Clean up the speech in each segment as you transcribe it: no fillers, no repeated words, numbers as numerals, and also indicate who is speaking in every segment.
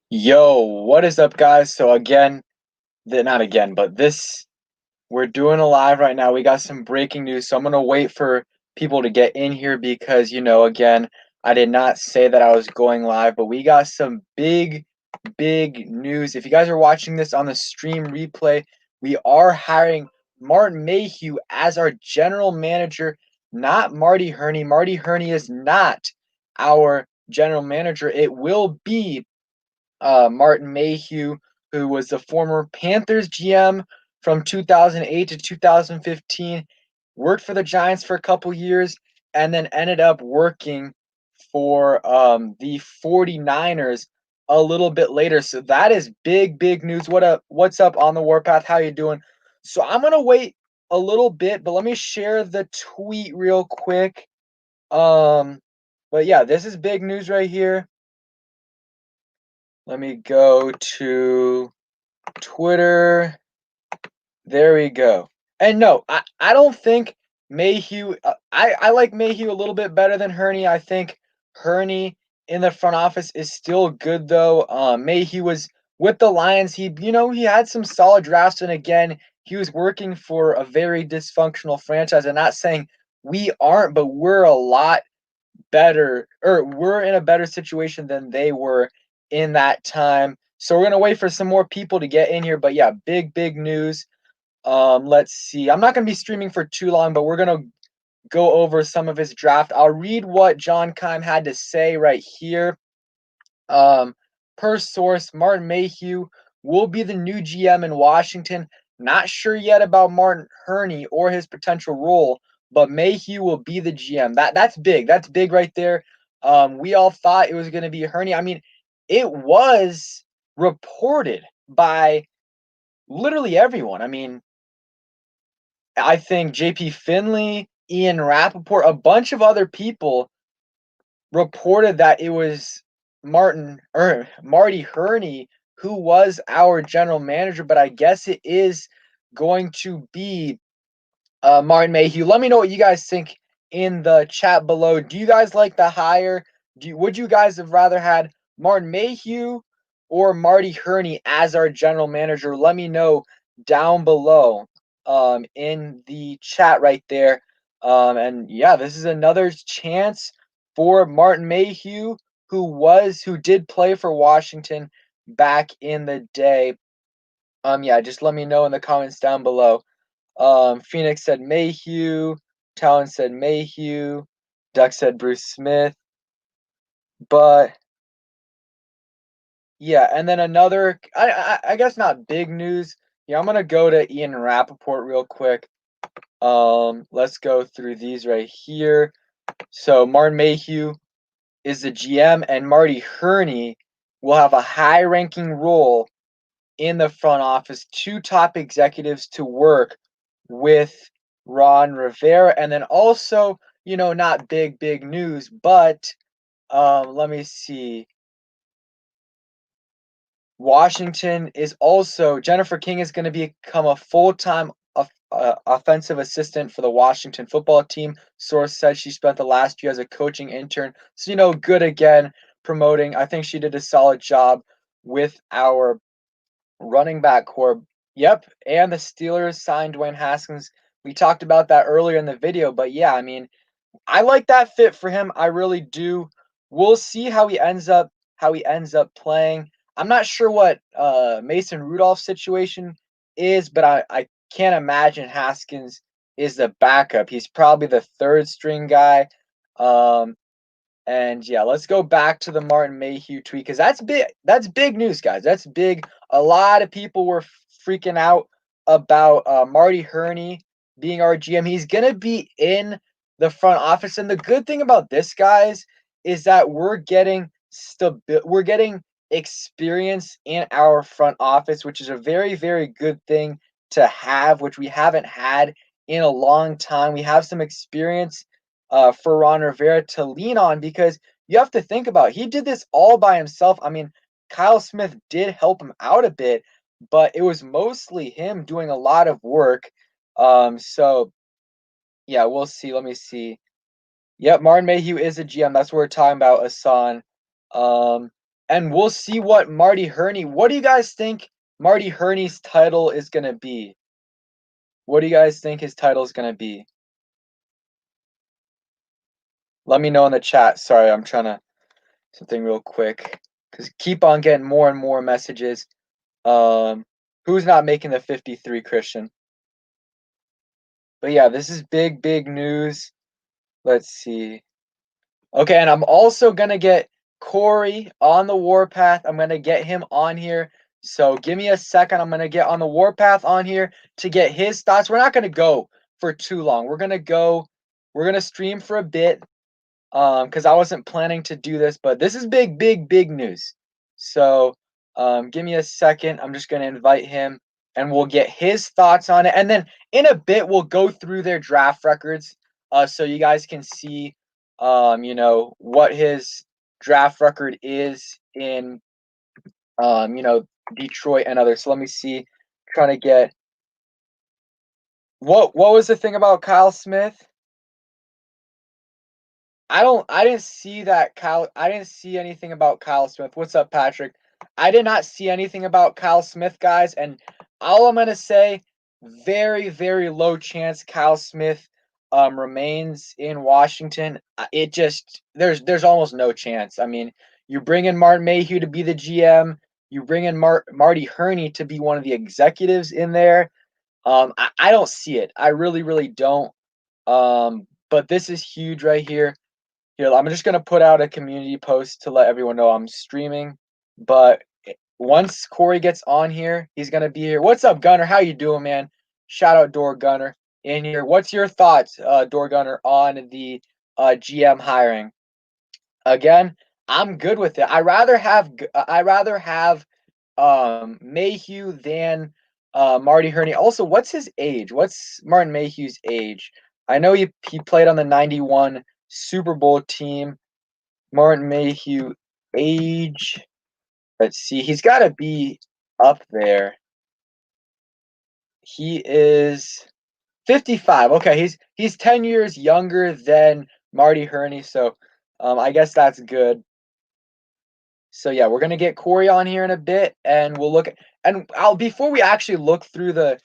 Speaker 1: Yo, what is up, guys? So again, not again, but we're doing a live right now. We got some breaking news, so I'm gonna wait for people to get in here because, again, I did not say that I was going live, but we got some big news. If you guys are watching this on the stream replay, we are hiring Martin Mayhew as our general manager, not Marty Herney. Marty Herney is not our general manager. It will be Martin Mayhew, who was the former Panthers GM from 2008 to 2015, worked for the Giants for a couple years, and then ended up working for the 49ers a little bit later. So that is big news. What's up on the Warpath? How you doing? So I'm gonna wait a little bit, but let me share the tweet real quick. Um, but yeah, this is big news right here. Let me go to Twitter. There we go. And no, I don't think Mayhew. I like Mayhew a little bit better than Herney. I think Herney in the front office is still good though. Mayhew was with the Lions. He had some solid drafts, and again, he was working for a very dysfunctional franchise. I'm not saying we aren't, but we're a lot better, or we're in a better situation than they were in that time. So we're gonna wait for some more people to get in here. But yeah, big news. Let's see. I'm not gonna be streaming for too long, but we're gonna go over some of his draft. I'll read what John Keim had to say right here. Um, Per source, Martin Mayhew will be the new GM in Washington. Not sure yet about Martin Herney or his potential role, but Mayhew will be the GM. That's big. That's big right there. We all thought it was going to be Herney. I mean, it was reported by literally everyone. I mean, I think JP Finley, Ian Rappaport, a bunch of other people reported that it was Marty Herney who was our general manager, but I guess it is going to be Martin Mayhew. Let me know what you guys think in the chat below. Do you guys like the hire? Would you guys have rather had Martin Mayhew or Marty Herney as our general manager? Let me know down below in the chat right there. And yeah, this is another chance for Martin Mayhew, who did play for Washington back in the day. Yeah, just let me know in the comments down below. Phoenix said Mayhew. Talon said Mayhew. Duck said Bruce Smith. But yeah, and then another, I guess not big news. Yeah, I'm gonna go to Ian Rappaport real quick. Let's go through these right here. So Martin Mayhew is the GM, and Marty Herney will have a high-ranking role in the front office, two top executives to work with Ron Rivera. And then also, not big news, but let me see. Washington is also Jennifer King is going to become a full-time offensive assistant for the Washington football team. Source said she spent the last year as a coaching intern. So, good again promoting. I think she did a solid job with our running back core. Yep, and the Steelers signed Dwayne Haskins. We talked about that earlier in the video, but yeah, I mean, I like that fit for him. I really do. We'll see how he ends up playing. I'm not sure what Mason Rudolph's situation is, but I can't imagine Haskins is the backup. He's probably the third string guy. Um, and yeah, let's go back to the Martin Mayhew tweet because that's big. That's big news, guys. That's big. A lot of people were freaking out about Marty Herney being our GM. He's gonna be in the front office, and the good thing about this, guys, is that we're getting experience in our front office, which is a very good thing to have, which we haven't had in a long time. We have some experience for Ron Rivera to lean on because you have to think about he did this all by himself. I mean, Kyle Smith did help him out a bit, but it was mostly him doing a lot of work. So yeah, we'll see. Let me see. Yep, Martin Mayhew is a GM. That's what we're talking about, Asan. Um, and we'll see what Marty Herney. What do you guys think Marty Herney's title is gonna be? What do you guys think his title is gonna be? Let me know in the chat. Sorry, I'm trying to something real quick because keep on getting more and more messages. Who's not making the 53, Christian? But yeah, this is big, big news. Let's see. Okay, and I'm also gonna get Corey on the Warpath. I'm gonna get him on here. So give me a second. I'm gonna get on the Warpath on here to get his thoughts. We're not gonna go for too long. We're gonna stream for a bit. Because I wasn't planning to do this, but this is big, big, big news. So, give me a second. I'm just gonna invite him, and we'll get his thoughts on it. And then in a bit, we'll go through their draft records, so you guys can see, what his draft record is in, Detroit and others. So let me see. Trying to get what was the thing about Kyle Smith? I didn't see that Kyle I didn't see anything about Kyle Smith. What's up, Patrick? I did not see anything about Kyle Smith, guys, and all I'm gonna say, very, very low chance Kyle Smith remains in Washington. It just there's almost no chance. I mean, you bring in Martin Mayhew to be the GM, you bring in Marty Herney to be one of the executives in there. I don't see it. I really, really don't. But this is huge right here. Here, I'm just gonna put out a community post to let everyone know I'm streaming. But once Corey gets on here, he's gonna be here. What's up, Gunner? How you doing, man? Shout out Door Gunner in here. What's your thoughts, Door Gunner, on the GM hiring? Again, I'm good with it. I rather have Mayhew than Marty Herney. Also, what's his age? What's Martin Mayhew's age? I know he played on the 91 Super Bowl team. Martin Mayhew age. Let's see. He's got to be up there. He is 55. Okay, he's 10 years younger than Marty Herney, so I guess that's good. So yeah, we're gonna get Corey on here in a bit, and we'll look at and I'll before we actually look through the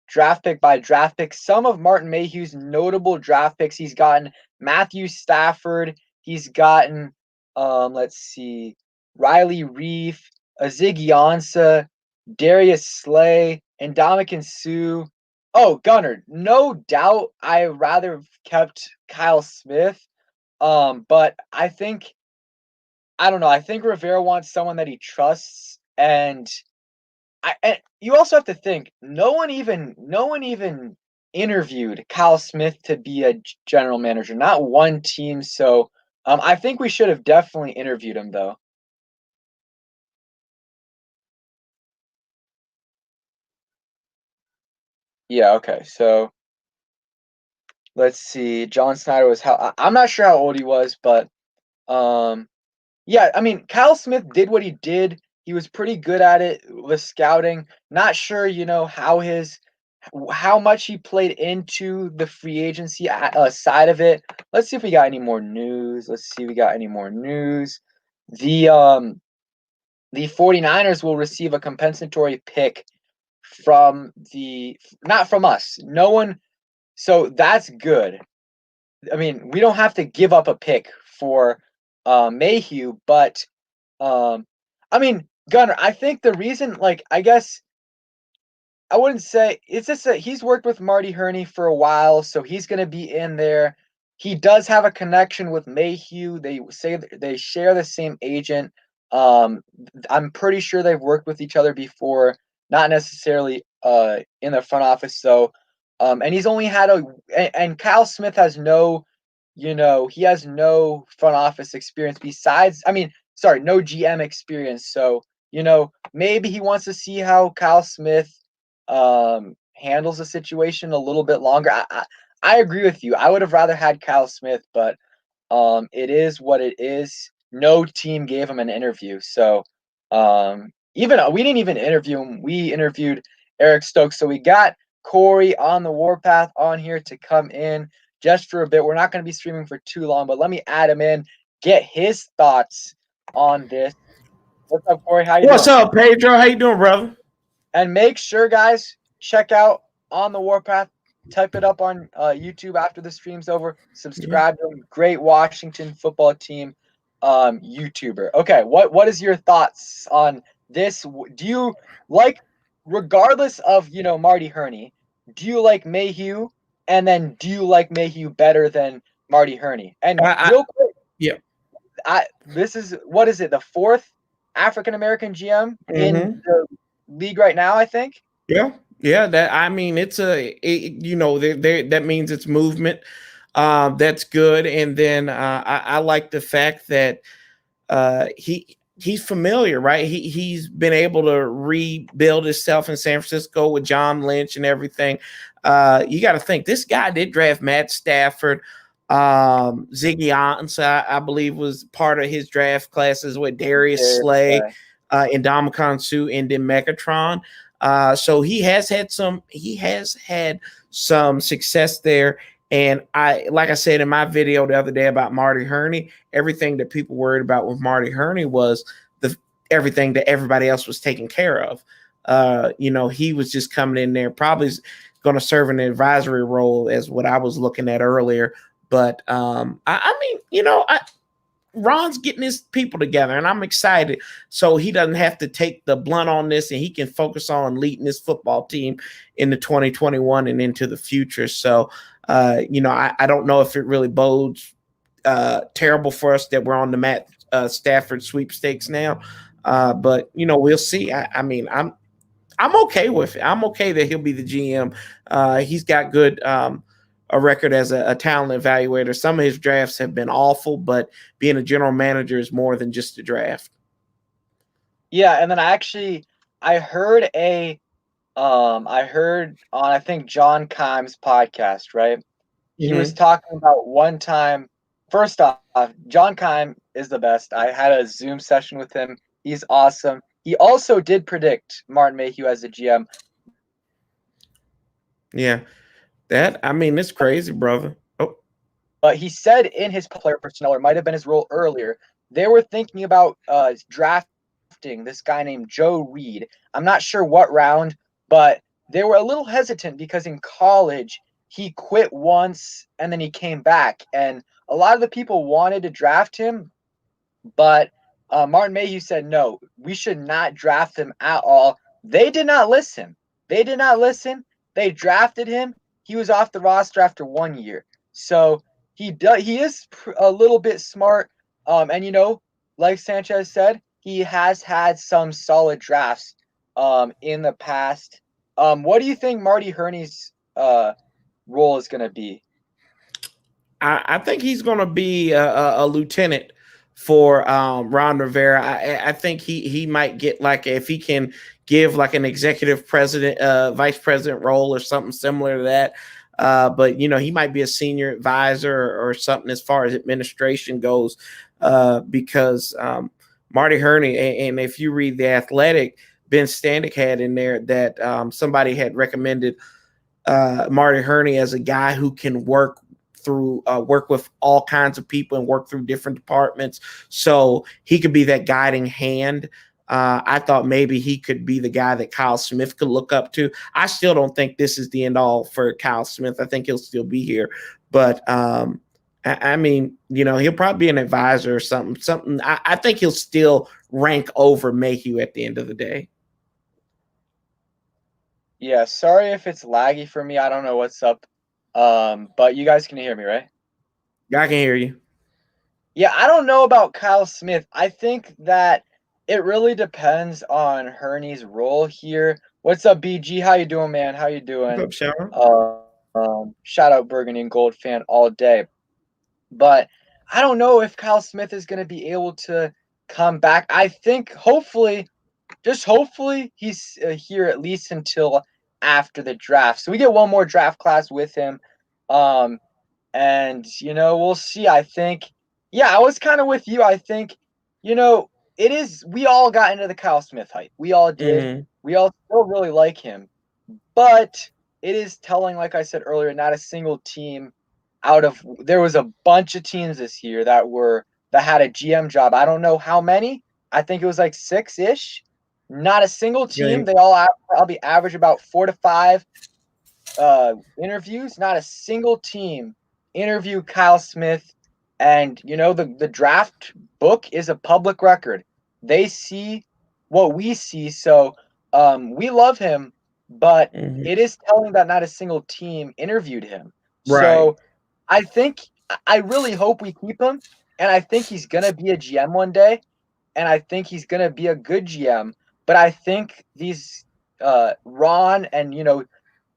Speaker 1: draft pick by draft pick, some of Martin Mayhew's notable draft picks. He's gotten Matthew Stafford. He's gotten let's see, Riley Reef, Ziggy Ansah, Darius Slay, and Ndamukong Suh. Oh, Gunner, no doubt I rather have kept Kyle Smith. But I don't know. I think Rivera wants someone that he trusts, and you also have to think no one even interviewed Kyle Smith to be a general manager. Not one team. So I think we should have definitely interviewed him though. Yeah. Okay. So let's see. John Snyder was I'm not sure how old he was, but um, yeah, I mean, Kyle Smith did what he did. He was pretty good at it with scouting. Not sure, how much he played into the free agency side of it. Let's see if we got any more news. Let's see if we got any more news. The um the 49ers will receive a compensatory pick from the not from us. No one, so that's good. I mean, we don't have to give up a pick for Mayhew, but I mean, Gunner, I think the reason, like, I guess I wouldn't say it's just that he's worked with Marty Herney for a while, so he's going to be in there. He does have a connection with Mayhew. They say they share the same agent. I'm pretty sure they've worked with each other before, not necessarily in the front office. So, and he's only had and Kyle Smith has no, he has no front office experience besides, I mean, sorry, no GM experience. So, maybe he wants to see how Kyle Smith handles the situation a little bit longer. I agree with you. I would have rather had Kyle Smith, but it is what it is. No team gave him an interview, so even we didn't even interview him. We interviewed Eric Stokes, so we got Corey on the Warpath on here to come in just for a bit. We're not going to be streaming for too long, but let me add him in, get his thoughts on this. What's up, Corey? How you
Speaker 2: What's
Speaker 1: doing?
Speaker 2: up, Pedro? How you doing, brother?
Speaker 1: And make sure, guys, check out On the Warpath. Type it up on YouTube after the stream's over.
Speaker 2: Yeah.
Speaker 1: Subscribe to him. Great Washington football team YouTuber. Okay, what is your thoughts on this? Do you like, regardless of Marty Herney, do you like Mayhew? And then do you like Mayhew better than Marty Herney? And
Speaker 2: I
Speaker 1: real quick,
Speaker 2: yeah.
Speaker 1: this is, what is it, the fourth African American GM in
Speaker 2: Mm-hmm.
Speaker 1: the league right now, I think.
Speaker 2: Yeah. Yeah. That I mean, that means it's movement. That's good. And then I like the fact that he's familiar, right? He's been able to rebuild himself in San Francisco with John Lynch and everything. You got to think this guy did draft Matt Stafford. Ziggy Ansah, I believe, was part of his draft classes with Darius Slay, and Ndamukong Suh, and then Megatron. So he has had some success there. And like I said in my video the other day about Marty Herney, everything that people worried about with Marty Herney was everything that everybody else was taking care of. He was just coming in there, probably going to serve an advisory role, as what I was looking at earlier. But I mean, Ron's getting his people together, and I'm excited. So he doesn't have to take the blunt on this, and he can focus on leading this football team into 2021 and into the future. So, I don't know if it really bodes terrible for us that we're on the Matt Stafford sweepstakes now. But we'll see. I mean, I'm okay with it. I'm okay that he'll be the GM. He's got good a record as a talent evaluator. Some of his drafts have been awful, but being a general manager is more than just a draft.
Speaker 1: Yeah, and then I heard I heard on, I think, John Keim's podcast, right? He was
Speaker 2: Mm-hmm.
Speaker 1: talking about one time. First off, John Keim is the best. I had a Zoom session with him. He's awesome. He also did predict Martin Mayhew as a GM.
Speaker 2: Yeah, it's crazy, brother. Oh,
Speaker 1: But he said in his player personnel, or might have been his role earlier, they were thinking about drafting this guy named Joe Reed. I'm not sure what round, but they were a little hesitant because in college he quit once and then he came back, and a lot of the people wanted to draft him, but Martin Mayhew said no, we should not draft him at all. They did not listen. They did not listen. They drafted him. He was off the roster after 1 year. So he is a little bit smart. And like Sanchez said, he has had some solid drafts in the past. What do you think Marty Herney's role is going to be?
Speaker 2: I think he's going to be a lieutenant for Ron Rivera. I think he might get, like, if he can give like an executive president, vice president role or something similar to that. But he might be a senior advisor or something as far as administration goes, because Marty Herney, and if you read The Athletic, Ben Standick had in there that somebody had recommended Marty Herney as a guy who can work with all kinds of people and work through different departments. So he could be that guiding hand. I thought maybe he could be the guy that Kyle Smith could look up to. I still don't think this is the end all for Kyle Smith. I think he'll still be here, but I mean, he'll probably be an advisor or something. I think he'll still rank over Mayhew at the end of the day.
Speaker 1: Yeah, sorry if it's laggy for me. I don't know what's up. But you guys can hear me, right?
Speaker 2: I can hear you.
Speaker 1: Yeah, I don't know about Kyle Smith. I think that it really depends on Herney's role here. What's up, BG? How you doing, man? How you
Speaker 2: What's
Speaker 1: doing?
Speaker 2: up, Sharon?
Speaker 1: Shout out Burgundy and Gold fan all day. But I don't know if Kyle Smith is going to be able to come back. I think hopefully, just hopefully, he's here at least until after the draft. So we get one more draft class with him. And we'll see. I think, yeah, I was kind of with you. I think, we all got into the Kyle Smith hype. We all did.
Speaker 2: Mm-hmm.
Speaker 1: We all still really like him. But it is telling, like I said earlier, not a single team there was a bunch of teams this year that had a GM job. I don't know how many, I think it was like 6-ish. Not a single team.
Speaker 2: Game.
Speaker 1: They all probably average about 4 to 5 interviews. Not a single team interviewed Kyle Smith. And the draft book is a public record. They see what we see. So we love him, but
Speaker 2: Mhm.
Speaker 1: it is telling that not a single team interviewed him.
Speaker 2: Right.
Speaker 1: So I really hope we keep him, and I think he's gonna be a GM one day, and I think he's gonna be a good GM. But I think these Ron and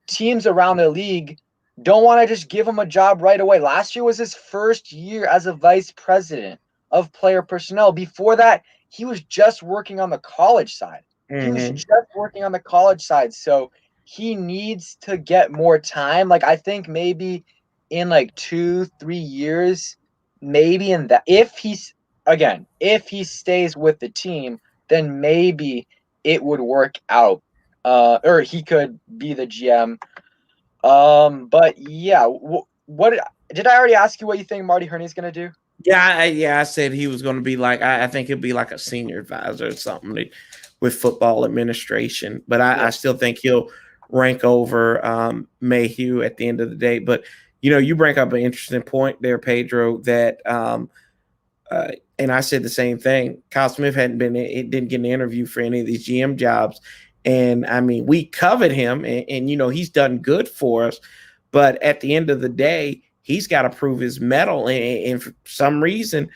Speaker 1: teams around the league don't want to just give him a job right away. Last year was his first year as a vice president of player personnel. Before that, he was just working on the college side. He was
Speaker 2: Hmm.
Speaker 1: just working on the college side. So he needs to get more time. Like, I think maybe in like 2-3 years, maybe in that, if he stays with the team, then maybe it would work out. Or he could be the GM. But yeah, what did I already ask you what you think Marty Herney's gonna do?
Speaker 2: Yeah, I said he was going to be like, I think he'd be like a senior advisor or something with football administration. But
Speaker 1: Yeah.
Speaker 2: I still think he'll rank over Mayhew at the end of the day. But you bring up an interesting point there, Pedro. Uh, and I said the same thing. Kyle Smith it didn't get an interview for any of these GM jobs, and I mean, we covered him, and he's done good for us. But at the end of the day, he's got to prove his mettle, and for some reason,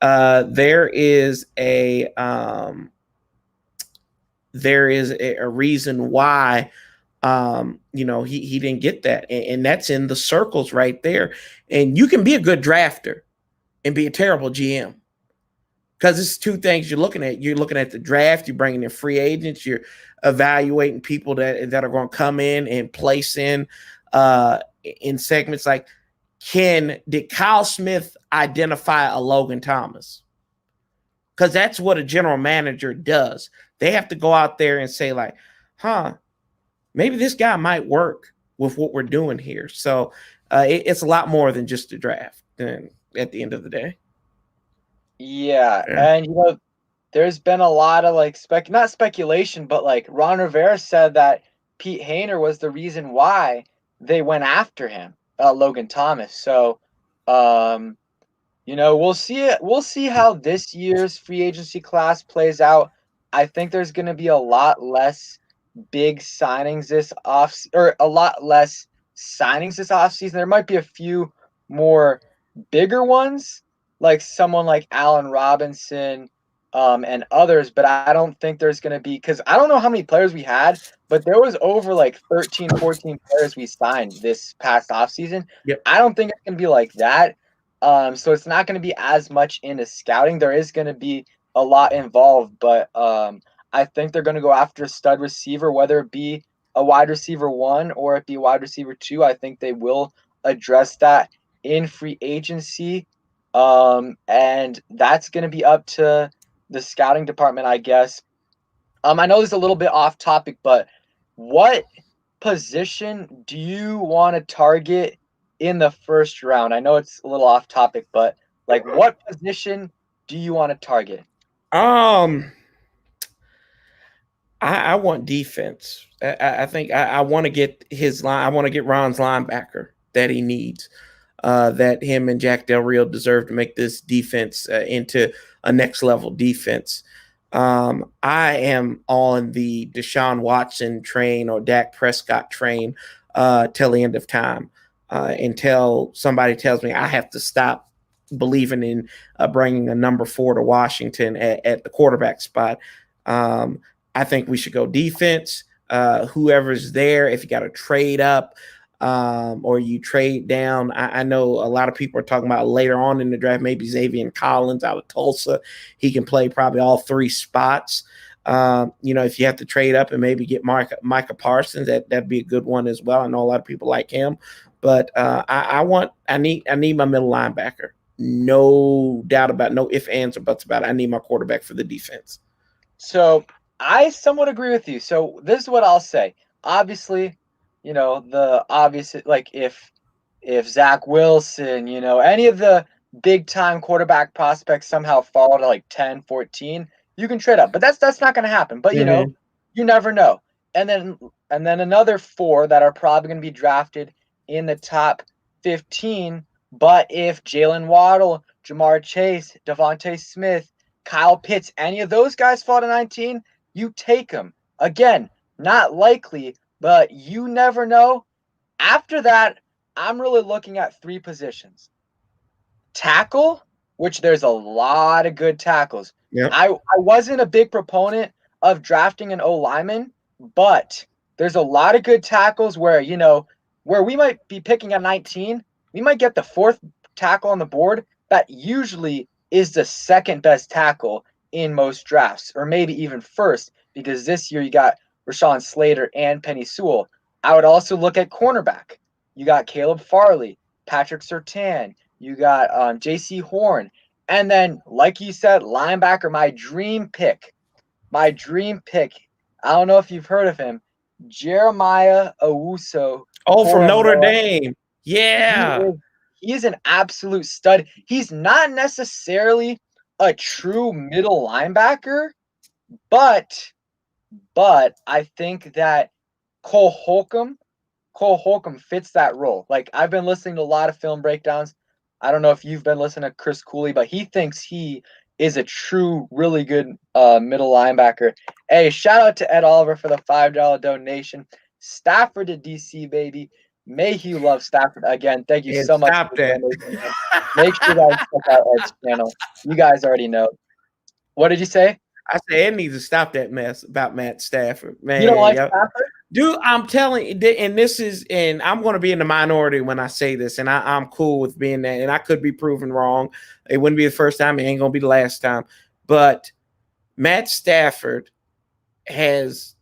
Speaker 2: there is a reason why he didn't get that, and that's in the circles right there. And you can be a good drafter and be a terrible GM because it's two things you're looking at. You're looking at the draft, you're bringing in free agents, you're evaluating people that are going to come in and place in segments like, did Kyle Smith identify a Logan Thomas? Because that's what a general manager does. They have to go out there and say like, maybe this guy might work with what we're doing here. So it's a lot more than just a draft at the end of the day.
Speaker 1: Yeah,
Speaker 2: Yeah.
Speaker 1: and there's been a lot of like not speculation, but like Ron Rivera said that Pete Hayner was the reason why they went after him, Logan Thomas. So, we'll see it. We'll see how this year's free agency class plays out. I think there's going to be a lot less big signings or a lot less signings this offseason. There might be a few more bigger ones, like someone like Allen Robinson, and others, but I don't think there's going to be, because I don't know how many players we had, but there was over like 13, 14 players we signed this past offseason.
Speaker 2: Yep.
Speaker 1: I don't think it's going to be like that. So it's not going to be as much into scouting. There is going to be a lot involved, but I think they're going to go after a stud receiver, whether it be a wide receiver 1 or it be a wide receiver 2. I think they will address that in free agency. And that's going to be up to the scouting department, I guess. I know this is a little bit off topic, but what position do you want to target in the first round? I know it's a little off topic, but like, what position do you want to target?
Speaker 2: Um, I want defense. I think I want to get his line. I want to get Ron's linebacker that he needs. That him and Jack Del Rio deserve to make this defense into a next level defense. I am on the Deshaun Watson train or Dak Prescott train till the end of time, until somebody tells me I have to stop believing in bringing a number 4 to Washington at the quarterback spot. I think we should go defense. Whoever's there, if you got to trade up or you trade down, I know a lot of people are talking about later on in the draft, maybe Xavier Collins out of Tulsa. He can play probably all 3 spots. If you have to trade up and maybe get Micah Parsons, that'd be a good one as well. I know a lot of people like him, but I need my middle linebacker. No doubt about it, no ifs, ands, or buts about it. I need my quarterback for the defense.
Speaker 1: So I somewhat agree with you. So this is what I'll say. Obviously, the obvious, like if Zach Wilson, any of the big time quarterback prospects somehow fall to like 10, 14, You can trade up, but that's not going to happen. But
Speaker 2: Mhm.
Speaker 1: you never know. And then another 4 that are probably going to be drafted in the top 15. But if Jalen Waddle, Jamar Chase, Devontae Smith, Kyle Pitts, any of those guys fall to 19, you take them. Again, not likely, but you never know. After that, I'm really looking at 3 positions. Tackle, which there's a lot of good tackles.
Speaker 2: Yep.
Speaker 1: I wasn't a big proponent of drafting an O lineman, but there's a lot of good tackles where, where we might be picking at 19, we might get the 4th tackle on the board that usually is the second best tackle in most drafts, or maybe even first, because this year you got Rashawn Slater and Penny Sewell. I would also look at cornerback. You got Caleb Farley, Patrick Surtain, you got J.C. Horn. And then, like you said, linebacker, my dream pick. My dream pick. I don't know if you've heard of him. Jeremiah Owusu
Speaker 2: Oh, from Notre
Speaker 1: Koromoa.
Speaker 2: Dame.
Speaker 1: He
Speaker 2: Yeah.
Speaker 1: is he's an absolute stud. He's not necessarily a true middle linebacker, but I think that Cole Holcomb Cole Holcomb fits that role. Like, I've been listening to a lot of film breakdowns. I don't know if you've been listening to Chris Cooley, but he thinks he is a true, really good middle linebacker. Hey, shout out to Ed Oliver for the $5 donation. Stafford to DC, baby. Mayhew loves Stafford again. Thank you
Speaker 2: And
Speaker 1: so much
Speaker 2: stop
Speaker 1: for the
Speaker 2: that.
Speaker 1: donation, man. Make sure you guys check out Ed's channel. You guys already know. What did you say?
Speaker 2: I say it needs to stop that mess about Matt Stafford,
Speaker 1: You don't
Speaker 2: man.
Speaker 1: like
Speaker 2: Yep.
Speaker 1: Stafford?
Speaker 2: Dude, I'm telling you, and I'm going to be in the minority when I say this, and I'm cool with being that, and I could be proven wrong. It wouldn't be the first time, it ain't going to be the last time. But Matt Stafford has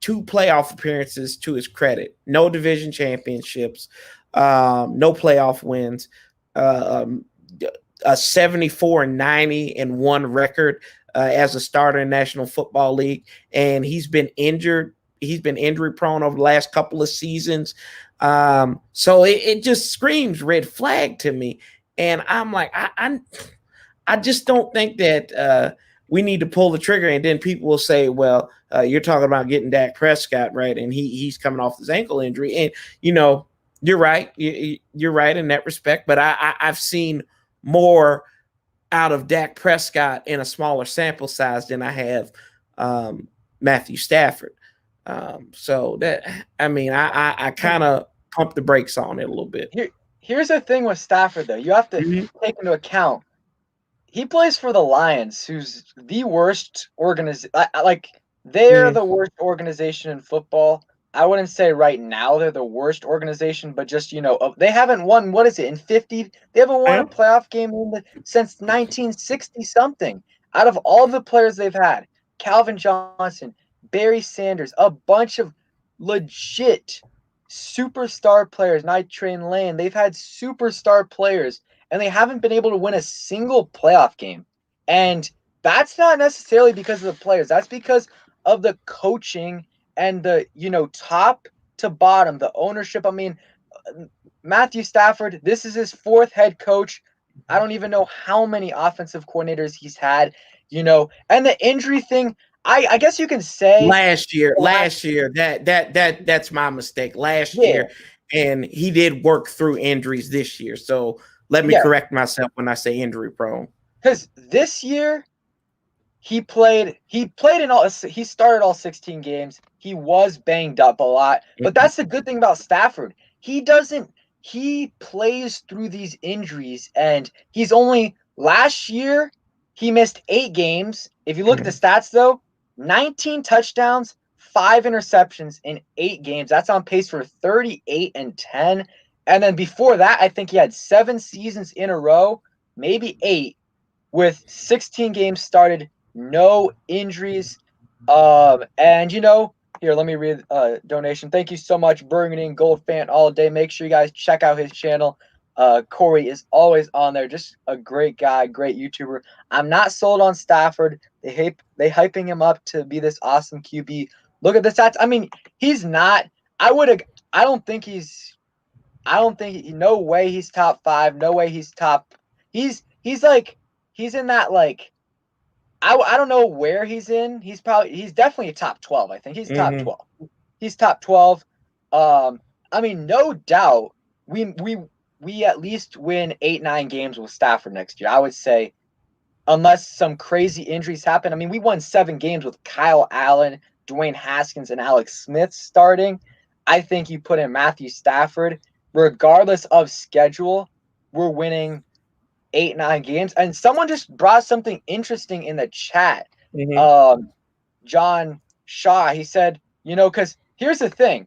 Speaker 2: 2 playoff appearances to his credit, no division championships, no playoff wins, um, a 74-90-1 record as a starter in National Football League, and he's been injured. He's been injury prone over the last couple of seasons. So it just screams red flag to me. And I'm like, I just don't think that we need to pull the trigger. And then people will say, well, you're talking about getting Dak Prescott, right? And he's coming off his ankle injury. And, you're right. You're right in that respect. But I've seen more out of Dak Prescott in a smaller sample size than I have Matthew Stafford. So I kind of pump the brakes on it a little bit.
Speaker 1: Here's the thing with Stafford, though. You have to take into account he plays for the Lions, who's the worst organization. Like, they're the worst organization in football. I wouldn't say right now they're the worst organization, but just, they haven't won, what is it, in 50? They haven't won a playoff game since 1960 something. Out of all the players they've had, Calvin Johnson, Barry Sanders, a bunch of legit superstar players, Night Train Lane. They've had superstar players and they haven't been able to win a single playoff game. And that's not necessarily because of the players. That's because of the coaching and the, top to bottom, the ownership. I mean, Matthew Stafford, this is his 4th head coach. I don't even know how many offensive coordinators he's had, and the injury thing, I guess you can say
Speaker 2: last year that's my mistake last
Speaker 1: yeah,
Speaker 2: year, and he did work through injuries this year, so let me
Speaker 1: yeah,
Speaker 2: correct myself when I say injury prone.
Speaker 1: because this year he started all 16 games. He was banged up a lot, but that's the good thing about Stafford. He plays through these injuries, and he's only last year he missed 8 games. If you look at the stats though, 19 touchdowns, 5 interceptions in 8 games. That's on pace for 38-10. And then before that, I think he had 7 seasons in a row, maybe 8, with 16 games started, no injuries. And here, let me read donation. Thank you so much, Burgundy and Gold fan all day. Make sure you guys check out his channel. Corey is always on there. Just a great guy, great YouTuber. I'm not sold on Stafford. They hyping him up to be this awesome QB. Look at the stats. I mean, he's not. I don't think he's. I don't think. No way he's top 5. No way he's top. He's like. He's in that, like, I don't know where he's in. He's definitely a top 12. I think he's top
Speaker 2: Mm-hmm.
Speaker 1: 12. He's top 12. I mean, no doubt we at least win 8-9 games with Stafford next year. I would say, unless some crazy injuries happen. I mean, we won 7 games with Kyle Allen, Dwayne Haskins, and Alex Smith starting. I think you put in Matthew Stafford, regardless of schedule, we're winning 8-9 games. And someone just brought something interesting in the chat.
Speaker 2: Mm-hmm.
Speaker 1: Um, John Shaw, he said, because here's the thing.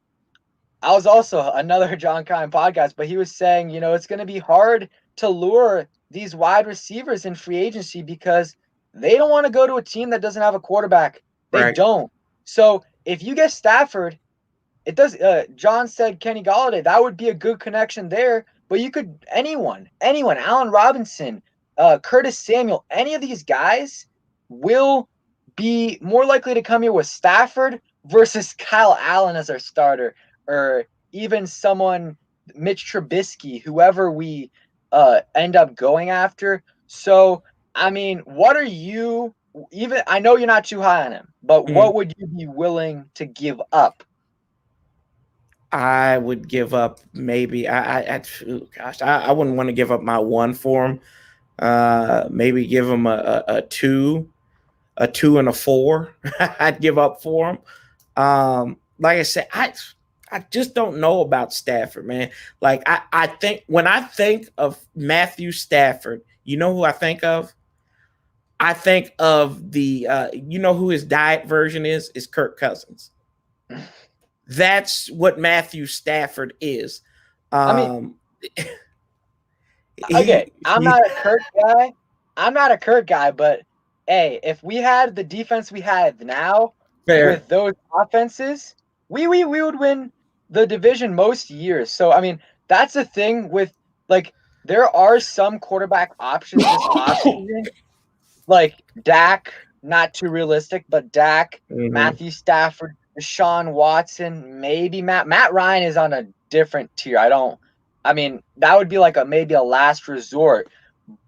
Speaker 1: I was also another John Kine podcast, but he was saying, it's going to be hard to lure these wide receivers in free agency because they don't want to go to a team that doesn't have a quarterback. They
Speaker 2: Right.
Speaker 1: don't. So if you get Stafford, it does. John said Kenny Galladay. That would be a good connection there. But you could anyone, Allen Robinson, Curtis Samuel, any of these guys will be more likely to come here with Stafford versus Kyle Allen as our starter, or even someone Mitch Trubisky, whoever we end up going after. So I mean, what are you? Even I know you're not too high on him, but
Speaker 2: Mm-hmm.
Speaker 1: what would you be willing to give up?
Speaker 2: I would give up maybe I wouldn't want to give up my one for him. Maybe give him a two and a 4. I'd give up for him. Like I said, I just don't know about Stafford, man. Like I think when I think of Matthew Stafford, you know who I think of? I think of the you know who his diet version is Kirk Cousins. That's what Matthew Stafford is.
Speaker 1: I mean,
Speaker 2: Um,
Speaker 1: okay, I'm
Speaker 2: he
Speaker 1: not a Kirk guy. I'm not a Kirk guy, but hey, if we had the defense we have now
Speaker 2: fair.
Speaker 1: with those offenses, we would win the division most years. So I mean, that's the thing with like there are some quarterback options this offseason, like Dak, not too realistic, but Dak,
Speaker 2: Mhm.
Speaker 1: Matthew Stafford, Deshaun Watson, maybe Matt Ryan is on a different tier. I mean, that would be like maybe a last resort.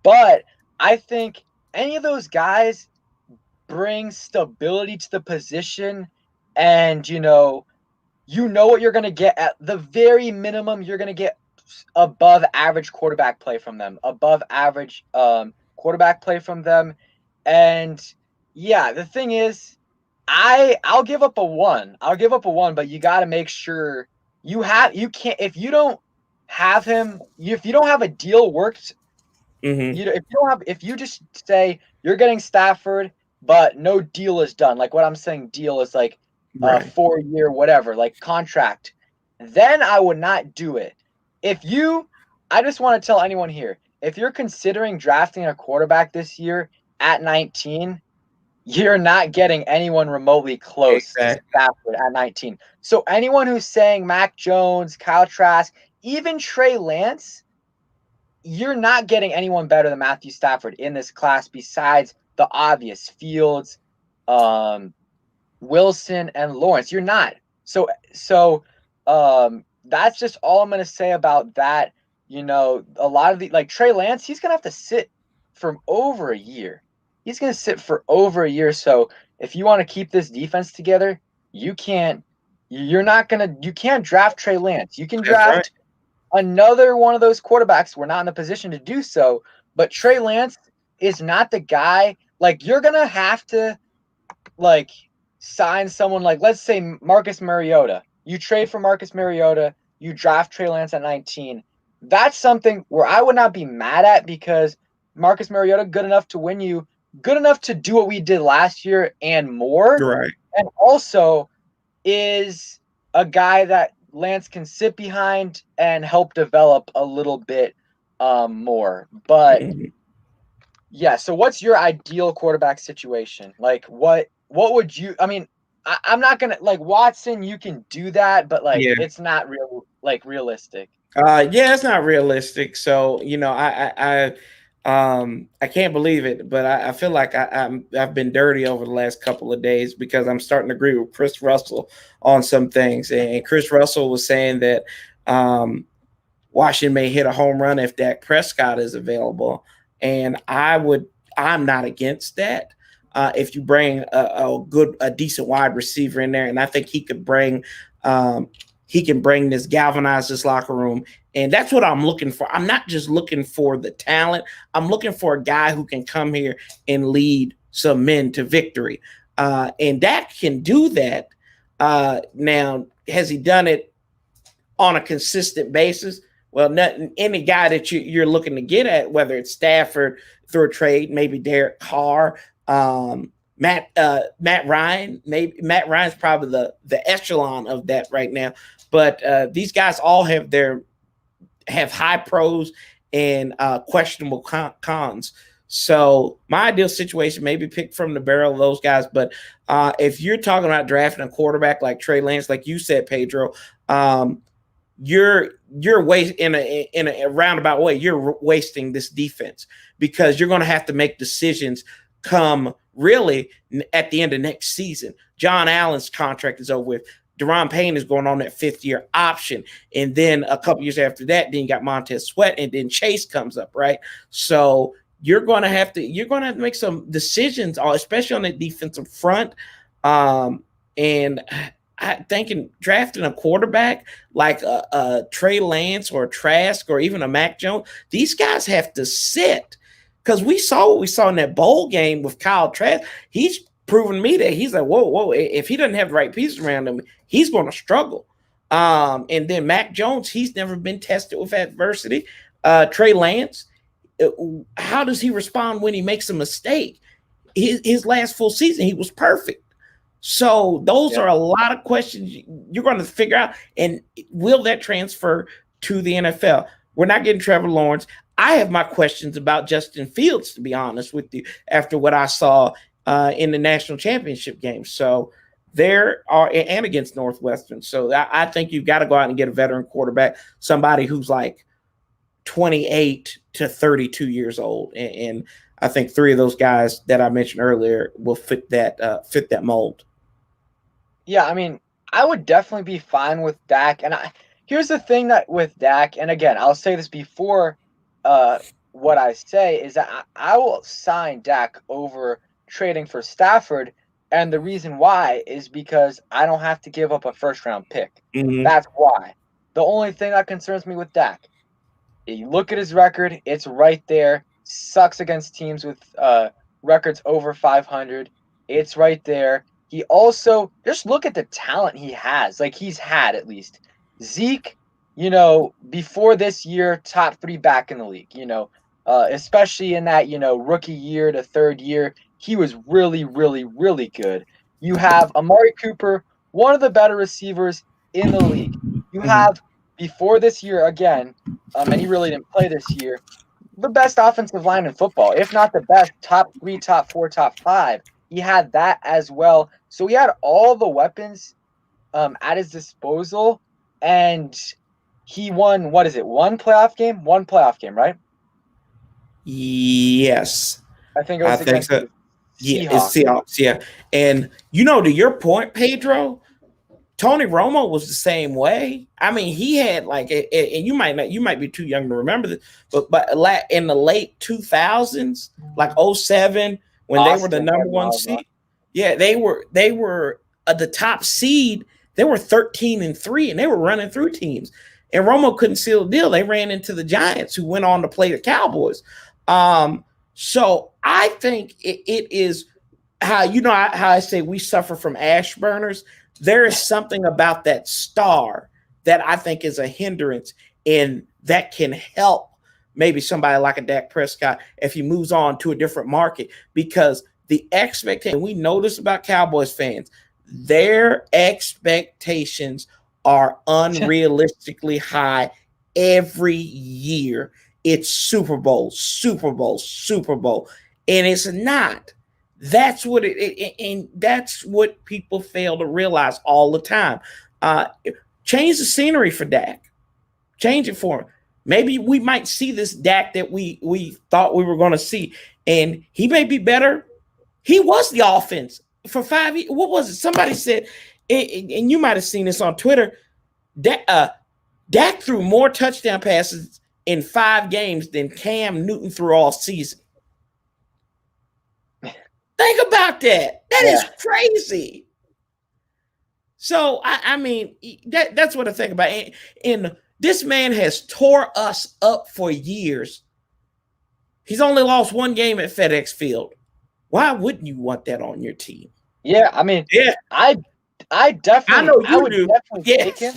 Speaker 1: But I think any of those guys bring stability to the position, and what you're going to get at the very minimum. You're going to get above average quarterback play from them, above average quarterback play from them. And yeah, the thing is, I'll give up a 1. I'll give up a 1, but you got to make sure you can't if you don't have him, if you don't have a deal worked,
Speaker 2: Mhm.
Speaker 1: if you just say you're getting Stafford, but no deal is done. Like what I'm saying, deal is like a
Speaker 2: Right.
Speaker 1: 4-year whatever, like contract. Then I would not do it. If you, I just want to tell anyone here, if you're considering drafting a quarterback this year at 19, you're not getting anyone remotely close to
Speaker 2: Exactly.
Speaker 1: Stafford at 19. So anyone who's saying Mac Jones, Kyle Trask, even Trey Lance, you're not getting anyone better than Matthew Stafford in this class besides the obvious Fields, um, Wilson, and Lawrence. You're not. So that's just all I'm gonna say about that. A lot of the like Trey Lance, he's gonna have to sit for over a year. He's gonna sit for over a year. So if you want to keep this defense together, you can't. You're not gonna. You can't draft Trey Lance. You can
Speaker 2: That's right.
Speaker 1: draft another one of those quarterbacks. We're not in the position to do so, but Trey Lance is not the guy. Like you're gonna have to like sign someone like let's say Marcus Mariota. You trade for Marcus Mariota, you draft Trey Lance at 19. That's something where I would not be mad at because Marcus Mariota good enough to win you, good enough to do what we did last year and more.
Speaker 2: Right.
Speaker 1: And also is a guy that Lance can sit behind and help develop a little bit more. But
Speaker 2: Mhm.
Speaker 1: yeah, so what's your ideal quarterback situation? Like what would you I mean, I'm not gonna like Watson, you can do that, but like
Speaker 2: Yeah.
Speaker 1: it's not realistic.
Speaker 2: Yeah, it's not realistic. So I can't believe it, but I feel like I've been dirty over the last couple of days because I'm starting to agree with Chris Russell on some things, and Chris Russell was saying that um, Washington may hit a home run if Dak Prescott is available, and I'm not against that. if you bring a decent wide receiver in there, and I think he could bring he can bring this, galvanize this locker room. And that's what I'm looking for. I'm not just looking for the talent. I'm looking for a guy who can come here and lead some men to victory. And Dak can do that. Now, has he done it on a consistent basis? Well, any guy that you're looking to get at, whether it's Stafford through a trade, maybe Derek Carr, Matt Ryan. Maybe Matt Ryan's probably the echelon of that right now. But these guys all have high pros and questionable cons. So my ideal situation, maybe pick from the barrel of those guys. But if you're talking about drafting a quarterback like Trey Lance, like you said, Pedro, you're in a roundabout way. You're wasting this defense because you're going to have to make decisions come really at the end of next season. John Allen's contract is over with. Deron Payne is going on that 5th-year option. And then a couple years after that, then you got Montez Sweat, and then Chase comes up, right? So you're going to have to make some decisions, especially on the defensive front. And I think drafting a quarterback like a Trey Lance or a Trask or even a Mac Jones, these guys have to sit. Because we saw what we saw in that bowl game with Kyle Trask. He's proven me that he's like, whoa, if he doesn't have the right pieces around him, he's going to struggle. And then Mac Jones, he's never been tested with adversity. Trey Lance, how does he respond when he makes a mistake? His last full season, he was perfect. So those are a lot of questions you're going to figure out. And will that transfer to the NFL? We're not getting Trevor Lawrence. I have my questions about Justin Fields, to be honest with you, after what I saw in the national championship game. So and against Northwestern. So I think you've got to go out and get a veteran quarterback, somebody who's like 28 to 32 years old. And I think 3 of those guys that I mentioned earlier will fit that mold.
Speaker 1: Yeah, I mean, I would definitely be fine with Dak. And here's the thing that with Dak, and again, I'll say this before what I say, is that I will sign Dak over trading for Stafford. And the reason why is because I don't have to give up a first-round pick.
Speaker 2: Mm-hmm.
Speaker 1: That's why. The only thing that concerns me with Dak, you look at his record, it's right there. Sucks against teams with records over 500. It's right there. He also, just look at the talent he has. Like, he's had, at least. Zeke, before this year, top 3 back in the league, especially in that, rookie year to 3rd year. He was really, really, really good. You have Amari Cooper, one of the better receivers in the league. You have, before this year again, and he really didn't play this year, the best offensive line in football, if not the best, top 3, top 4, top 5. He had that as well. So he had all the weapons at his disposal, and he won, one playoff game? One playoff game, right?
Speaker 2: Yes.
Speaker 1: I think it was against the
Speaker 2: Seahawks. Yeah. And, to your point, Pedro, Tony Romo was the same way. I mean, he had and you might be too young to remember this, but in the late 2000s, like 07, when Austin, they were the number 1 seed, they were the top seed. They were 13-3, and they were running through teams. And Romo couldn't seal the deal. They ran into the Giants, who went on to play the Cowboys. So I think it is how I say we suffer from ash burners. There is something about that star that I think is a hindrance, and that can help maybe somebody like a Dak Prescott if he moves on to a different market, because the expectation, we know this about Cowboys fans, their expectations are unrealistically high every year. It's Super Bowl, Super Bowl, Super Bowl, and it's not. That's what and that's what people fail to realize all the time. Change the scenery for Dak. Change it for him. Maybe we might see this Dak that we thought we were going to see, and he may be better. He was the offense for 5 years. What was it? Somebody said, and you might have seen this on Twitter, Dak threw more touchdown passes in 5 games than Cam Newton threw all season. Think about that. That is
Speaker 1: Yeah.
Speaker 2: crazy. So I mean that's what I think about. And this man has tore us up for years. He's only lost one game at FedEx Field. Why wouldn't you want that on your team?
Speaker 1: Yeah, I mean,
Speaker 2: Yeah,
Speaker 1: I
Speaker 2: I know
Speaker 1: I
Speaker 2: you
Speaker 1: would
Speaker 2: do.
Speaker 1: definitely
Speaker 2: Yeah.
Speaker 1: take him.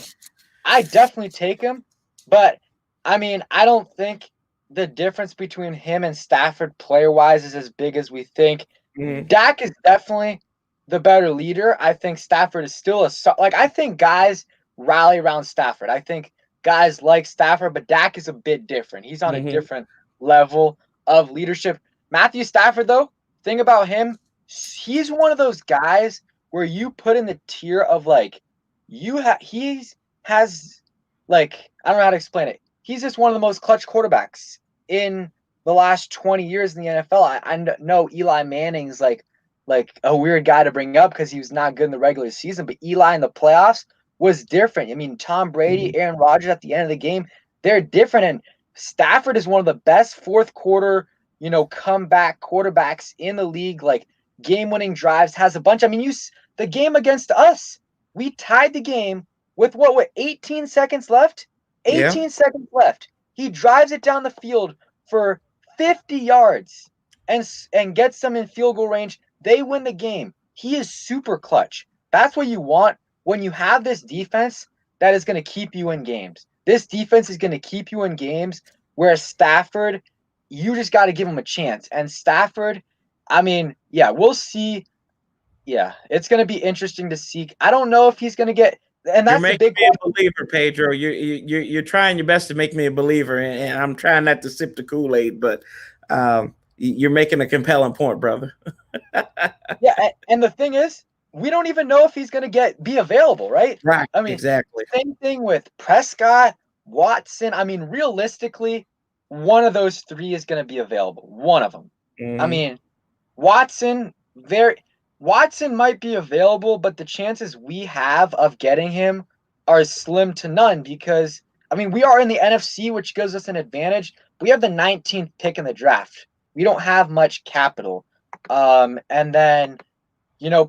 Speaker 1: I definitely take him, but I mean, I don't think the difference between him and Stafford player wise is as big as we think.
Speaker 2: Mm-hmm.
Speaker 1: Dak is definitely the better leader. I think Stafford is still like I think guys rally around Stafford. I think guys like Stafford, but Dak is a bit different. He's on a
Speaker 2: Mm-hmm.
Speaker 1: different level of leadership. Matthew Stafford, though, thing about him, he's one of those guys where you put in the tier of like he's has like I don't know how to explain it. He's just one of the most clutch quarterbacks in the last 20 years in the NFL. I know Eli Manning's like a weird guy to bring up because he was not good in the regular season, but Eli in the playoffs was different. I mean, Tom Brady,
Speaker 2: Mm-hmm.
Speaker 1: Aaron Rodgers at the end of the game, they're different. And Stafford is one of the best fourth quarter, comeback quarterbacks in the league. Like game-winning drives, has a bunch. I mean, the game against us, we tied the game with what 18 seconds left?
Speaker 2: Yeah.
Speaker 1: 18 seconds left. He drives it down the field for 50 yards and gets them in field goal range. They win the game. He is super clutch. That's what you want when you have this defense that is going to keep you in games. This defense is going to keep you in games where Stafford, you just got to give him a chance. And Stafford, I mean, yeah, we'll see. Yeah, it's going to be interesting to see. I don't know if he's going to get, and
Speaker 2: You're
Speaker 1: that's the
Speaker 2: making
Speaker 1: big
Speaker 2: me a
Speaker 1: question.
Speaker 2: believer, Pedro. You're trying your best to make me a believer, and I'm trying not to sip the Kool-Aid, but you're making a compelling point, brother.
Speaker 1: Yeah, and the thing is, we don't even know if he's going to be available, right?
Speaker 2: Right.
Speaker 1: I mean,
Speaker 2: Exactly.
Speaker 1: same thing with Prescott, Watson. I mean, realistically, one of those three is going to be available. One of them. I
Speaker 2: Mm-hmm.
Speaker 1: mean, Watson, Watson might be available, but the chances we have of getting him are slim to none because I mean, we are in the NFC, which gives us an advantage. We have the 19th pick in the draft. We don't have much capital. And then,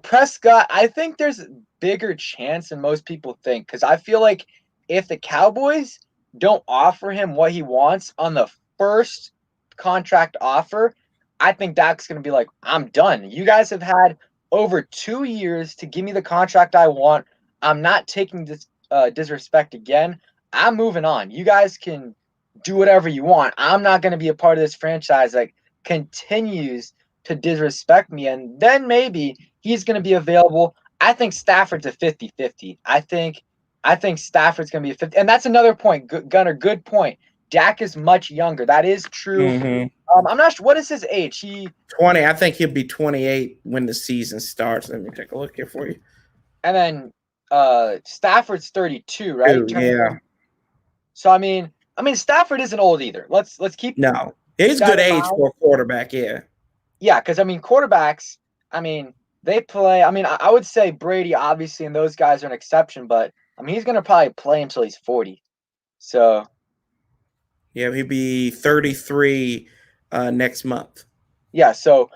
Speaker 1: Prescott, I think there's a bigger chance than most people think because I feel like if the Cowboys don't offer him what he wants on the first contract offer, I think Dak's going to be like, I'm done. You guys have had over 2 years to give me the contract I want. I'm not taking this disrespect again. I'm moving on. You guys can do whatever you want. I'm not going to be a part of this franchise that continues to disrespect me. And then maybe he's going to be available. I think Stafford's a 50-50. I think Stafford's going to be a 50. And that's another point, Gunner, good point. Dak is much younger. That is true.
Speaker 2: Mm-hmm.
Speaker 1: I'm not sure. What is his age?
Speaker 2: 20. I think he'll be 28 when the season starts. Let me take a look here for you.
Speaker 1: And then Stafford's 32, right?
Speaker 2: Yeah.
Speaker 1: So I mean Stafford isn't old either. Let's keep
Speaker 2: No. It's
Speaker 1: that
Speaker 2: good
Speaker 1: in
Speaker 2: age
Speaker 1: mind.
Speaker 2: for a quarterback, yeah.
Speaker 1: Yeah, because I mean quarterbacks, I mean, they play. I mean, I would say Brady, obviously, and those guys are an exception, but I mean he's gonna probably play until he's 40. So
Speaker 2: Yeah, he'll be 33 next month.
Speaker 1: yeah, so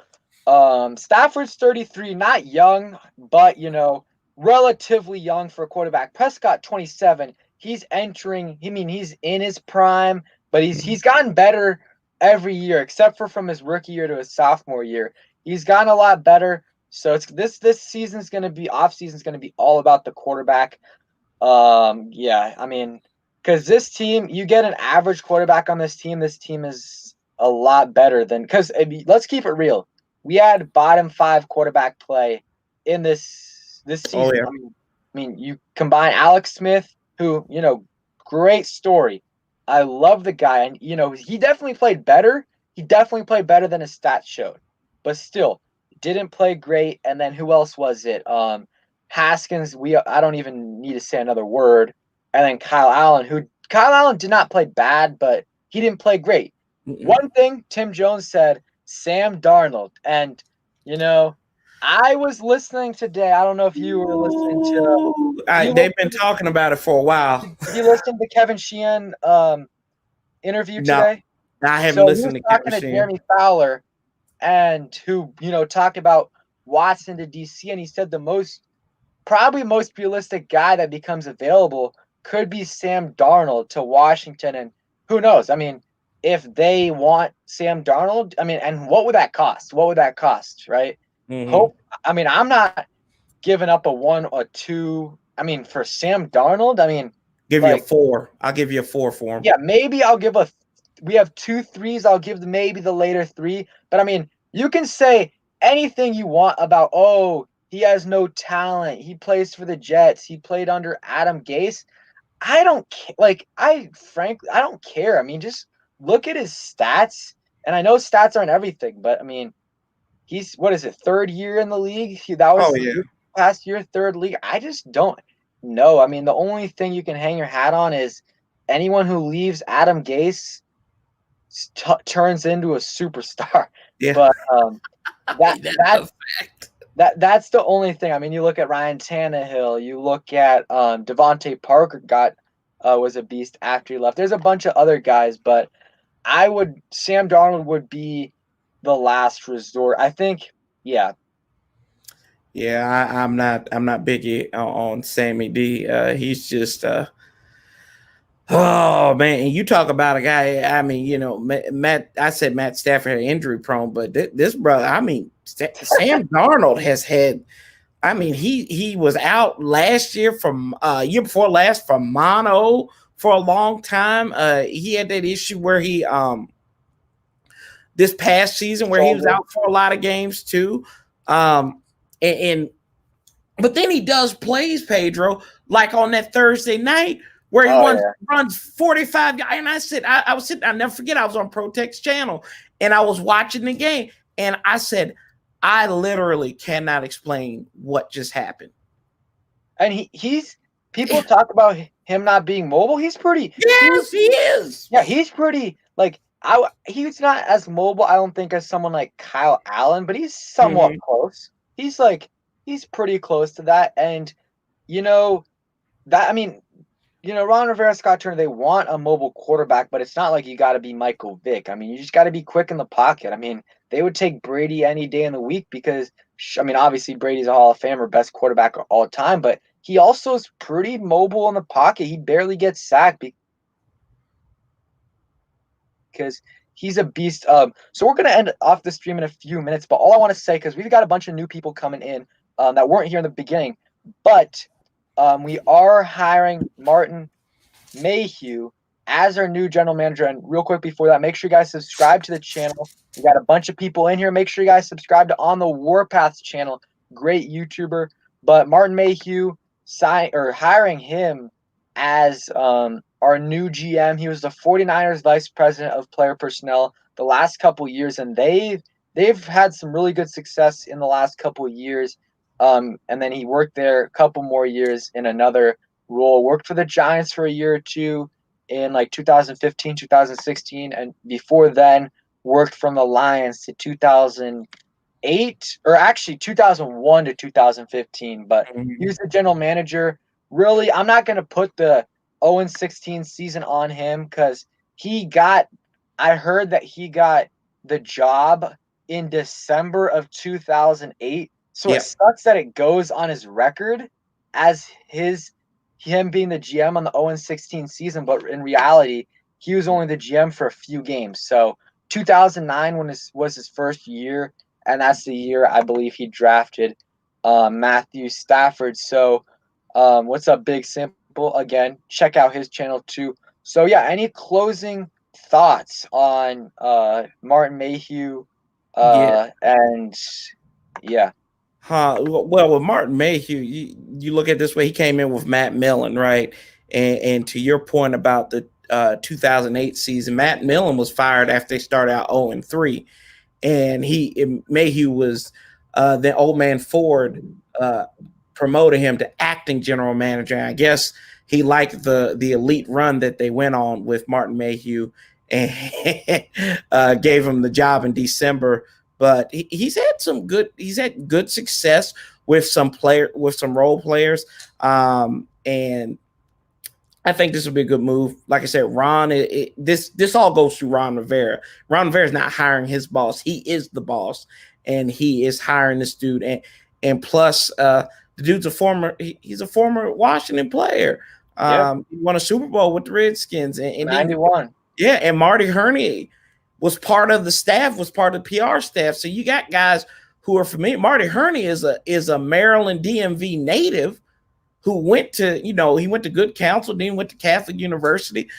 Speaker 1: Stafford's 33, not young, but relatively young for a quarterback. Prescott 27. He's entering, he's in his prime, but he's gotten better every year, except for from his rookie year to his sophomore year. He's gotten a lot better. So it's this season's gonna be off season's gonna be all about the quarterback. Yeah, I mean, because this team, you get an average quarterback on this team. This team is a lot better than because let's keep it real. We had bottom five quarterback play in this
Speaker 2: Oh,
Speaker 1: season.
Speaker 2: yeah.
Speaker 1: I mean, you combine Alex Smith, who great story. I love the guy, and he definitely played better. He definitely played better than his stats showed, but still didn't play great. And then who else was it? Haskins, I don't even need to say another word. And then Kyle Allen did not play bad, but he didn't play great.
Speaker 2: Mm-mm.
Speaker 1: One thing Tim Jones said, Sam Darnold. And I was listening today. I don't know if you were listening to you
Speaker 2: They've been
Speaker 1: listened
Speaker 2: talking about it for a while.
Speaker 1: did you listen to Kevin Sheehan interview
Speaker 2: No,
Speaker 1: today?
Speaker 2: I haven't
Speaker 1: So he was
Speaker 2: listened to Kevin
Speaker 1: talking to
Speaker 2: Sheehan.
Speaker 1: Jeremy Fowler, and who, talked about Watson to DC, and he said probably most realistic guy that becomes available could be Sam Darnold to Washington. And who knows? I mean, if they want Sam Darnold, I mean, and what would that cost? What would that cost, right?
Speaker 2: Mm-hmm.
Speaker 1: I mean, I'm not giving up a 1 or 2. I mean, for Sam Darnold, I mean,
Speaker 2: Give you a
Speaker 1: like,
Speaker 2: 4. I'll give you a 4 for him.
Speaker 1: yeah, maybe we have 2 threes. I'll give maybe the later 3. But I mean, you can say anything you want about, oh, he has no talent. He plays for the Jets. He played under Adam Gase. I don't like. Frankly, I don't care. I mean, just look at his stats. And I know stats aren't everything, but I mean, he's what is it, third year in the league? That
Speaker 2: Oh
Speaker 1: was
Speaker 2: yeah.
Speaker 1: past year, third league. I just don't know. I mean, the only thing you can hang your hat on is anyone who leaves Adam Gase turns into a superstar.
Speaker 2: Yeah.
Speaker 1: But that
Speaker 2: That's
Speaker 1: that
Speaker 2: a fact.
Speaker 1: that's the only thing. I mean, you look at Ryan Tannehill, you look at Devontae Parker was a beast after he left. There's a bunch of other guys, but Sam Darnold would be the last resort. I think, yeah.
Speaker 2: Yeah, I'm not biggie on Sammy D. He's just oh man, and you talk about a guy. I mean, Matt. I said Matt Stafford injury prone, but this brother. I mean, Sam Darnold has had. I mean, he was out last year from year before last from mono for a long time. He had that issue where he this past season where he was out for a lot of games too. And but then he does plays, Pedro, like on that Thursday night where he runs 45 guys. And I said, I was sitting, I'll never forget, I was on ProTex channel and I was watching the game. And I said, I literally cannot explain what just happened.
Speaker 1: And people talk about him not being mobile. He's pretty.
Speaker 2: Yes, he is.
Speaker 1: Yeah, he's pretty. Like, he's not as mobile, I don't think, as someone like Kyle Allen, but he's somewhat close. He's pretty close to that. And, I mean, Ron Rivera, Scott Turner, they want a mobile quarterback, but it's not like you got to be Michael Vick. I mean, you just got to be quick in the pocket. I mean, they would take Brady any day in the week because, I mean, obviously Brady's a Hall of Famer, best quarterback of all time, but he also is pretty mobile in the pocket. He barely gets sacked because he's a beast. So we're going to end off the stream in a few minutes, but all I want to say, because we've got a bunch of new people coming in that weren't here in the beginning, but we are hiring Martin Mayhew as our new general manager. And real quick before that, make sure you guys subscribe to the channel. We got a bunch of people in here. Make sure you guys subscribe to On the Warpath's channel. Great YouTuber. But Martin Mayhew, hiring him as our new GM. He was the 49ers vice president of player personnel the last couple of years, and they've had some really good success in the last couple of years. And then he worked there a couple more years in another role, worked for the Giants for a year or two in like 2015, 2016, and before then worked from the Lions to 2008, or actually 2001 to 2015, but he was the general manager. Really, I'm not going to put the 0-16 season on him because I heard that he got the job in December of 2008. So It sucks that it goes on his record as him being the GM on the 0-16 season, but in reality, he was only the GM for a few games. So 2009 was his first year, and that's the year I believe he drafted Matthew Stafford. So what's up, Big Simple? Again, check out his channel too. So yeah, any closing thoughts on Martin Mayhew? And yeah.
Speaker 2: Well, with Martin Mayhew, you look at it this way. He came in with Matt Millen, right? And to your point about the 2008 season, Matt Millen was fired after they started out 0-3, and Mayhew was then old man Ford promoted him to acting general manager. And I guess he liked the elite run that they went on with Martin Mayhew and gave him the job in December. But he's had good success with some role players. And I think this would be a good move. Like I said, Ron, this all goes through Ron Rivera. Ron Rivera is not hiring his boss; he is the boss, and he is hiring this dude. And plus, the dude's he's a former Washington player.
Speaker 1: Yep,
Speaker 2: He won a Super Bowl with the Redskins, and then
Speaker 1: 91.
Speaker 2: yeah, and Marty Herney was part of the staff, was part of the PR staff. So you got guys who are familiar. Marty Herney is a Maryland DMV native who went to, he went to good counsel, then went to Catholic University.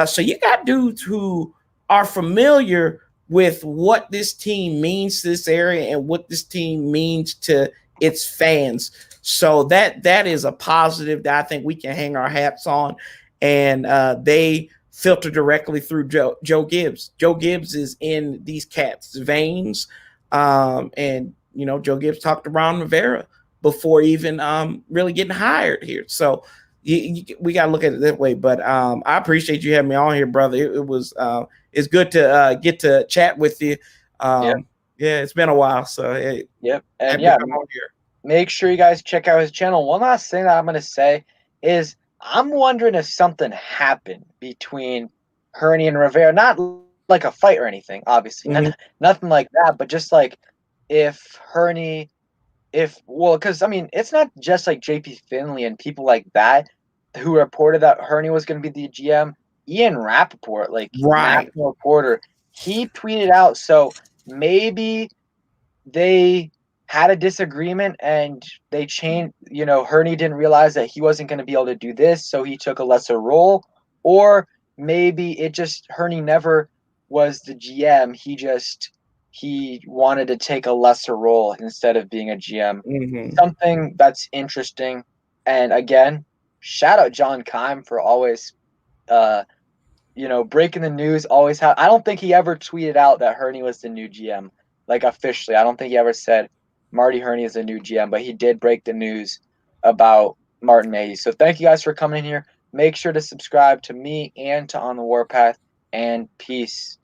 Speaker 2: So you got dudes who are familiar with what this team means to this area and what this team means to its fans. So that is a positive that I think we can hang our hats on. And they filter directly through Joe Gibbs. Joe Gibbs is in these cats' veins. And, Joe Gibbs talked to Ron Rivera before even really getting hired here. So we got to look at it that way. But I appreciate you having me on here, brother. It was it's good to get to chat with you.
Speaker 1: Yep,
Speaker 2: Yeah, it's been a while. So hey,
Speaker 1: yep, and
Speaker 2: happy to
Speaker 1: yeah,
Speaker 2: come on here.
Speaker 1: make sure you guys check out his channel. One last thing that I'm gonna say is I'm wondering if something happened between Herney and Rivera, not like a fight or anything, obviously,
Speaker 2: Mhm.
Speaker 1: nothing like that, but just like if Herney, if well, because I mean, it's not just like JP Finley and people like that who reported that Herney was going to be the GM. Ian Rappaport, like
Speaker 2: Right.
Speaker 1: national reporter, he tweeted out. So maybe they had a disagreement and they changed. Herney didn't realize that he wasn't going to be able to do this, so he took a lesser role. Or maybe it just Herney never was the GM. He wanted to take a lesser role instead of being a GM.
Speaker 2: Hmm.
Speaker 1: Something that's interesting. And again, shout out John Keim for always uh breaking the news. Always have. I don't think he ever tweeted out that Herney was the new GM, like officially. I don't think he ever said Marty Herney is the new GM, but he did break the news about Martin Mayhew. So thank you guys for coming in here. Make sure to subscribe to me and to On the Warpath, and peace.